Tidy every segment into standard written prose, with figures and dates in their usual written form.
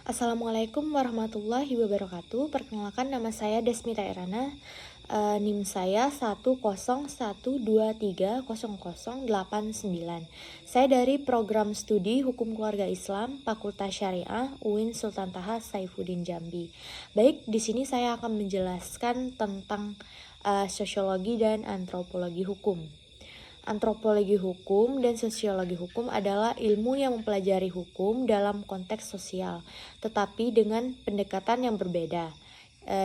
Assalamualaikum warahmatullahi wabarakatuh. Perkenalkan, nama saya Desmita Irana. NIM saya 101230089. Saya dari program studi Hukum Keluarga Islam Fakultas Syariah UIN Sultan Taha Saifuddin Jambi. Baik, di sini saya akan menjelaskan tentang sosiologi dan antropologi hukum. Antropologi hukum dan sosiologi hukum adalah ilmu yang mempelajari hukum dalam konteks sosial, tetapi dengan pendekatan yang berbeda.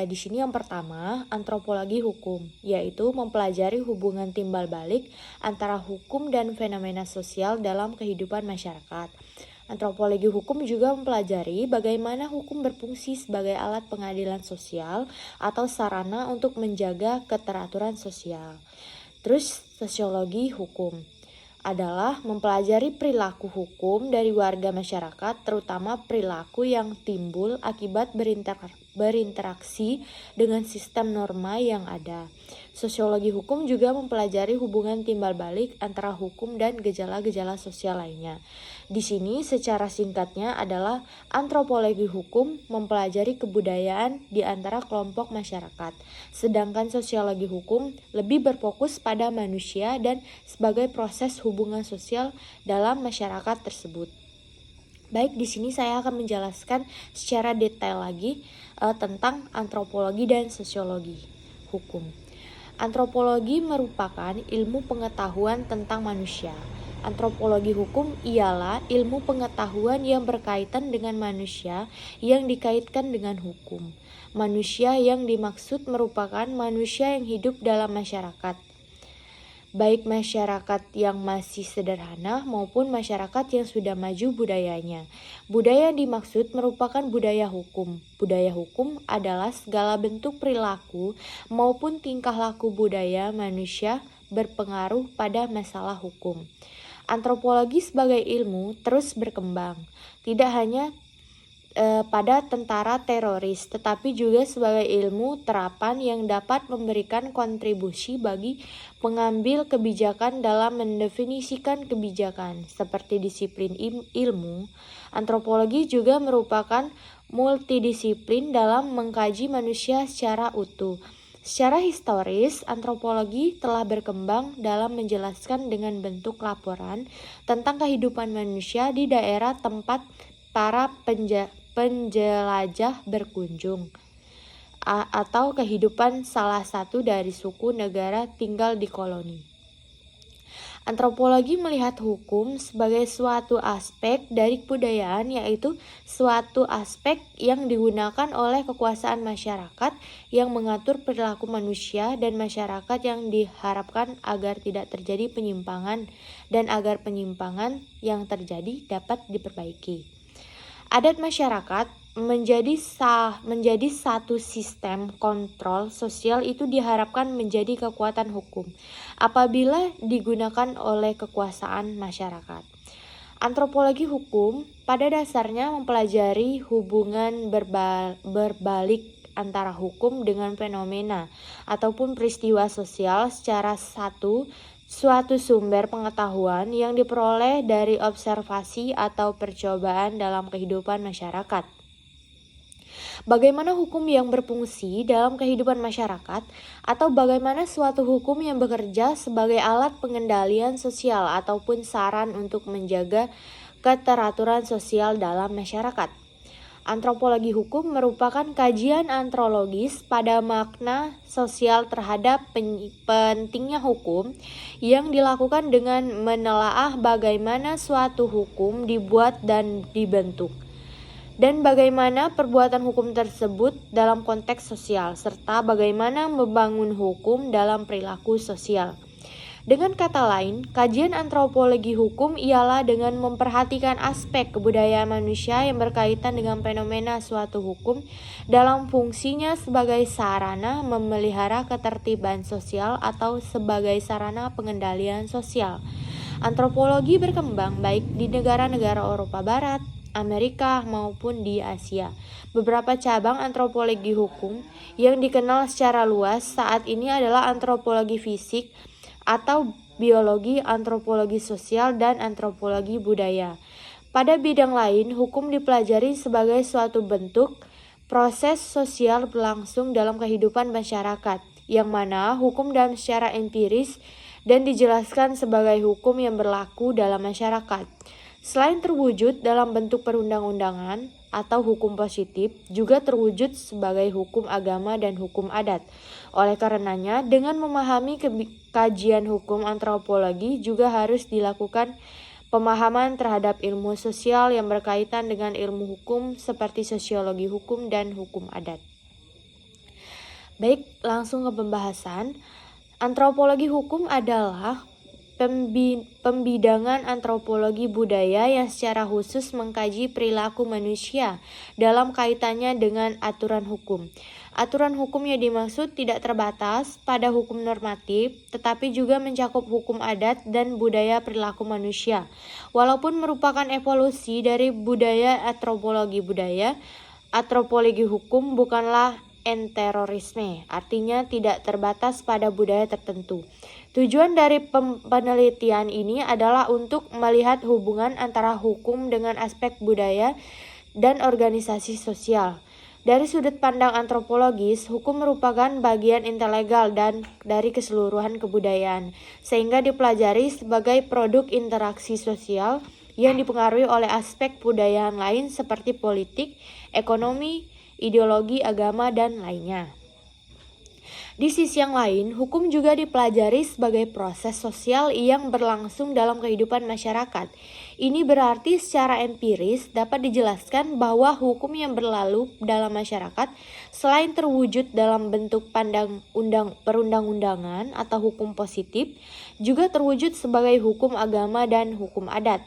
Di sini yang pertama, antropologi hukum, yaitu mempelajari hubungan timbal balik antara hukum dan fenomena sosial dalam kehidupan masyarakat. Antropologi hukum juga mempelajari bagaimana hukum berfungsi sebagai alat pengadilan sosial atau sarana untuk menjaga keteraturan sosial. Terus sosiologi hukum adalah mempelajari perilaku hukum dari warga masyarakat, terutama perilaku yang timbul akibat berinteraksi dengan sistem norma yang ada. Sosiologi hukum juga mempelajari hubungan timbal balik antara hukum dan gejala-gejala sosial lainnya. Di sini secara singkatnya adalah antropologi hukum mempelajari kebudayaan di antara kelompok masyarakat, sedangkan sosiologi hukum lebih berfokus pada manusia dan sebagai proses hubungan sosial dalam masyarakat tersebut. Baik, di sini saya akan menjelaskan secara detail lagi tentang antropologi dan sosiologi hukum. Antropologi merupakan ilmu pengetahuan tentang manusia. Antropologi hukum ialah ilmu pengetahuan yang berkaitan dengan manusia yang dikaitkan dengan hukum. Manusia yang dimaksud merupakan manusia yang hidup dalam masyarakat, baik masyarakat yang masih sederhana maupun masyarakat yang sudah maju budayanya. Budaya yang dimaksud merupakan budaya hukum. Budaya hukum adalah segala bentuk perilaku maupun tingkah laku budaya manusia berpengaruh pada masalah hukum. Antropologi sebagai ilmu terus berkembang, tidak hanya pada tentara teroris, tetapi juga sebagai ilmu terapan yang dapat memberikan kontribusi bagi pengambil kebijakan dalam mendefinisikan kebijakan. Seperti disiplin ilmu, antropologi juga merupakan multidisiplin dalam mengkaji manusia secara utuh. Secara historis, antropologi telah berkembang dalam menjelaskan dengan bentuk laporan tentang kehidupan manusia di daerah tempat para penjelajah berkunjung, atau kehidupan salah satu dari suku negara tinggal di koloni. Antropologi melihat hukum sebagai suatu aspek dari kebudayaan, yaitu suatu aspek yang digunakan oleh kekuasaan masyarakat yang mengatur perilaku manusia dan masyarakat yang diharapkan agar tidak terjadi penyimpangan dan agar penyimpangan yang terjadi dapat diperbaiki. Adat masyarakat menjadi satu sistem kontrol sosial itu diharapkan menjadi kekuatan hukum apabila digunakan oleh kekuasaan masyarakat. Antropologi hukum pada dasarnya mempelajari hubungan berbalik antara hukum dengan fenomena ataupun peristiwa sosial secara suatu sumber pengetahuan yang diperoleh dari observasi atau percobaan dalam kehidupan masyarakat. Bagaimana hukum yang berfungsi dalam kehidupan masyarakat, atau bagaimana suatu hukum yang bekerja sebagai alat pengendalian sosial ataupun saran untuk menjaga keteraturan sosial dalam masyarakat. Antropologi hukum merupakan kajian antropologis pada makna sosial terhadap pentingnya hukum yang dilakukan dengan menelaah bagaimana suatu hukum dibuat dan dibentuk, dan bagaimana perbuatan hukum tersebut dalam konteks sosial, serta bagaimana membangun hukum dalam perilaku sosial. Dengan kata lain, kajian antropologi hukum ialah dengan memperhatikan aspek kebudayaan manusia yang berkaitan dengan fenomena suatu hukum dalam fungsinya sebagai sarana memelihara ketertiban sosial atau sebagai sarana pengendalian sosial. Antropologi berkembang baik di negara-negara Eropa Barat, Amerika maupun di Asia. Beberapa cabang antropologi hukum yang dikenal secara luas saat ini adalah antropologi fisik atau biologi, antropologi sosial, dan antropologi budaya. Pada bidang lain, hukum dipelajari sebagai suatu bentuk proses sosial berlangsung dalam kehidupan masyarakat, yang mana hukum dalam secara empiris dan dijelaskan sebagai hukum yang berlaku dalam masyarakat. Selain terwujud dalam bentuk perundang-undangan atau hukum positif, juga terwujud sebagai hukum agama dan hukum adat. Oleh karenanya, dengan memahami kajian hukum antropologi juga harus dilakukan pemahaman terhadap ilmu sosial yang berkaitan dengan ilmu hukum seperti sosiologi hukum dan hukum adat. Baik, langsung ke pembahasan. Antropologi hukum adalah pembidangan antropologi budaya yang secara khusus mengkaji perilaku manusia dalam kaitannya dengan aturan hukum. Aturan hukum yang dimaksud tidak terbatas pada hukum normatif, tetapi juga mencakup hukum adat dan budaya perilaku manusia. Walaupun merupakan evolusi dari budaya antropologi budaya, antropologi hukum bukanlah enterorisme, artinya tidak terbatas pada budaya tertentu. Tujuan dari penelitian ini adalah untuk melihat hubungan antara hukum dengan aspek budaya dan organisasi sosial. Dari sudut pandang antropologis, hukum merupakan bagian integral dan dari keseluruhan kebudayaan, sehingga dipelajari sebagai produk interaksi sosial yang dipengaruhi oleh aspek budayaan lain seperti politik, ekonomi, ideologi, agama, dan lainnya. Di sisi yang lain, hukum juga dipelajari sebagai proses sosial yang berlangsung dalam kehidupan masyarakat. Ini berarti secara empiris dapat dijelaskan bahwa hukum yang berlalu dalam masyarakat selain terwujud dalam bentuk perundang-undangan atau hukum positif, juga terwujud sebagai hukum agama dan hukum adat.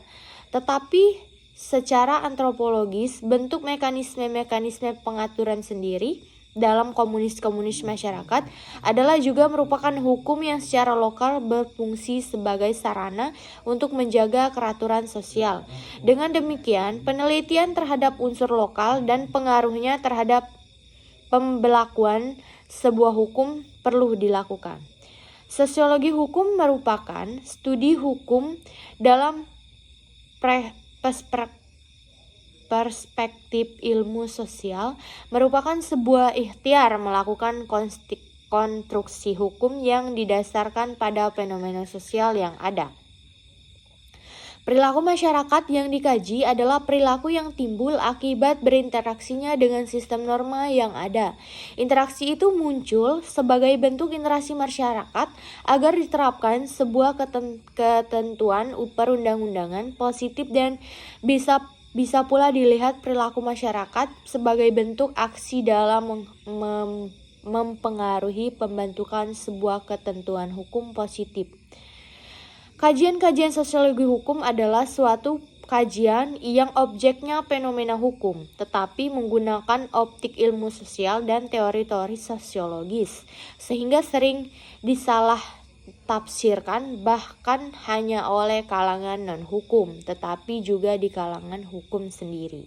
Tetapi secara antropologis, bentuk mekanisme-mekanisme pengaturan sendiri dalam komunis masyarakat adalah juga merupakan hukum yang secara lokal berfungsi sebagai sarana untuk menjaga keraturan sosial. Dengan demikian, penelitian terhadap unsur lokal dan pengaruhnya terhadap pembelakuan sebuah hukum perlu dilakukan. Sosiologi hukum merupakan studi hukum dalam perspektif ilmu sosial, merupakan sebuah ikhtiar melakukan konstruksi hukum yang didasarkan pada fenomena sosial yang ada. Perilaku masyarakat yang dikaji adalah perilaku yang timbul akibat berinteraksinya dengan sistem norma yang ada. Interaksi itu muncul sebagai bentuk interaksi masyarakat agar diterapkan sebuah ketentuan perundang-undangan positif, dan bisa pula dilihat perilaku masyarakat sebagai bentuk aksi dalam mempengaruhi pembentukan sebuah ketentuan hukum positif. Kajian-kajian sosiologi hukum adalah suatu kajian yang objeknya fenomena hukum, tetapi menggunakan optik ilmu sosial dan teori-teori sosiologis, sehingga sering disalah tafsirkan bahkan hanya oleh kalangan non-hukum, tetapi juga di kalangan hukum sendiri.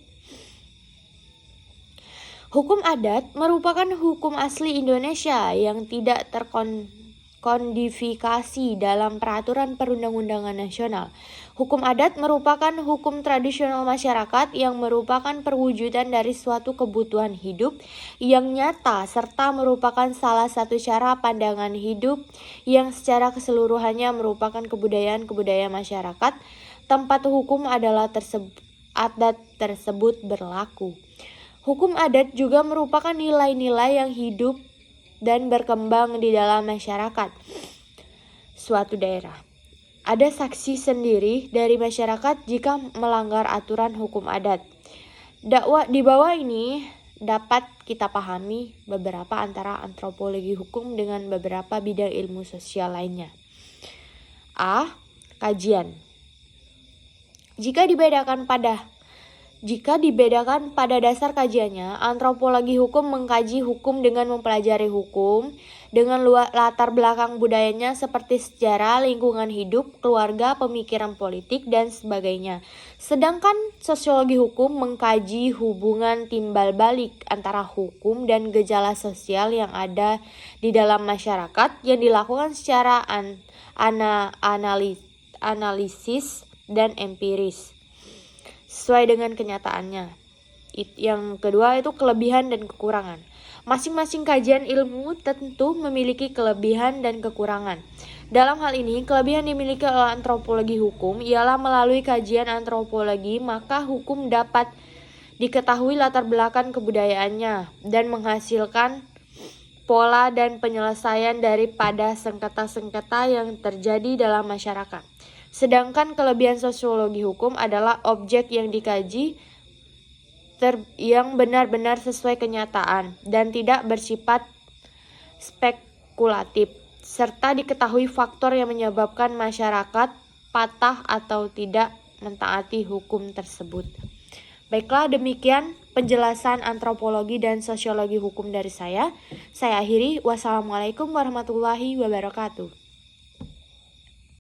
Hukum adat merupakan hukum asli Indonesia yang tidak terkodifikasi dalam peraturan perundang-undangan nasional. Hukum adat merupakan hukum tradisional masyarakat yang merupakan perwujudan dari suatu kebutuhan hidup yang nyata serta merupakan salah satu cara pandangan hidup yang secara keseluruhannya merupakan kebudayaan masyarakat. Tempat hukum adalah adat tersebut berlaku. Hukum adat juga merupakan nilai-nilai yang hidup dan berkembang di dalam masyarakat suatu daerah. Ada saksi sendiri dari masyarakat jika melanggar aturan hukum adat. Di bawah ini dapat kita pahami beberapa antara antropologi hukum dengan beberapa bidang ilmu sosial lainnya. A. Kajian. Jika dibedakan pada dasar kajiannya, antropologi hukum mengkaji hukum dengan mempelajari hukum dengan latar belakang budayanya seperti sejarah, lingkungan hidup, keluarga, pemikiran politik, dan sebagainya. Sedangkan sosiologi hukum mengkaji hubungan timbal balik antara hukum dan gejala sosial yang ada di dalam masyarakat yang dilakukan secara analisis dan empiris. sesuai dengan kenyataannya. Yang kedua itu kelebihan dan kekurangan. Masing-masing kajian ilmu tentu memiliki kelebihan dan kekurangan. Dalam hal ini, kelebihan dimiliki oleh antropologi hukum ialah melalui kajian antropologi, maka hukum dapat diketahui latar belakang kebudayaannya dan menghasilkan pola dan penyelesaian daripada sengketa-sengketa yang terjadi dalam masyarakat. Sedangkan kelebihan sosiologi hukum adalah objek yang dikaji yang benar-benar sesuai kenyataan dan tidak bersifat spekulatif, serta diketahui faktor yang menyebabkan masyarakat patah atau tidak mentaati hukum tersebut. Baiklah, demikian penjelasan antropologi dan sosiologi hukum dari saya. Saya akhiri. Wassalamualaikum warahmatullahi wabarakatuh.